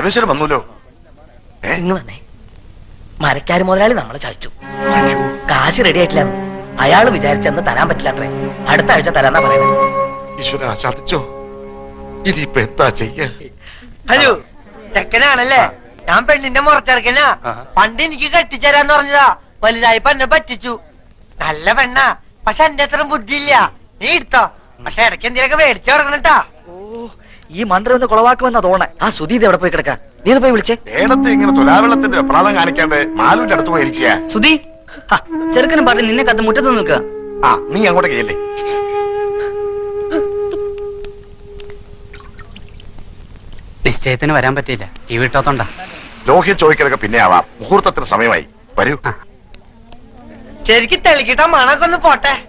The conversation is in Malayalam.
പരമേശ്വരൻ വന്നൂലോ. ഇന്ന് വന്നേ. മരക്കാര് മുതലാളി നമ്മളെ ചതിച്ചു. കാശ് റെഡി ആയിട്ടില്ല. അയാള് വിചാരിച്ചെന്ന് തരാൻ പറ്റില്ല അത്രേ. അടുത്ത ആഴ്ച തരാന്നാ പറയുന്നത്. ഈശ്വര, ചതിച്ചോ? ഇനിയിപ്പൊ എന്താ ചെയ്യ? ഹലോ, ചെക്കനാണല്ലേ? ഞാൻ പെണ്ണിന്റെ മുറച്ചെറുക്കനാ. പണ്ട് എനിക്ക് കെട്ടിച്ചേരാന്ന് പറഞ്ഞതാ. വലുതായപ്പോ എന്നെ പറ്റിച്ചു. നല്ല പെണ്ണാ, പക്ഷെ എന്റെ അത്ര ബുദ്ധിയില്ല. നീ എടുത്തോ, പക്ഷെ ഇടയ്ക്ക് എന്തെങ്കിലുമൊക്കെ മേടിച്ചു തുടങ്ങണട്ടാ. ഈ മണ്ടര ഒന്ന് കുളവാക്കുമെന്നാ തോന്നേ. ആ സുധീത് എവിടെ പോയി കിടക്കാ? നീ ഒന്ന് പോയി വിളിച്ചേ. ഏടത്തെ ഇങ്ങനെ തുലാവെള്ളത്തിന്റെ അപ്രാധം കാണിക്കാണ്ട് മാലുവിന്റെ അടുത്ത് പോയിരിക്കുക. സുധി, ചെറുക്കനും പറഞ്ഞ് നിന്നെ കത്ത് മുറ്റത്ത് നിൽക്കുക. ആ, നീ അങ്ങോട്ട് ചെയ്യല്ലേ. നിശ്ചയത്തിന് വരാൻ പറ്റിയില്ല. ഈ വീട്ടോത്തോണ്ടാ. ലോഹ്യ ചോദിക്കലൊക്കെ പിന്നെ ആവാം. മുഹൂർത്തത്തിന് സമയമായി. വരൂ. ശരിക്കും തെളിക്കിട്ട മണക്കൊന്ന് പോട്ടെ.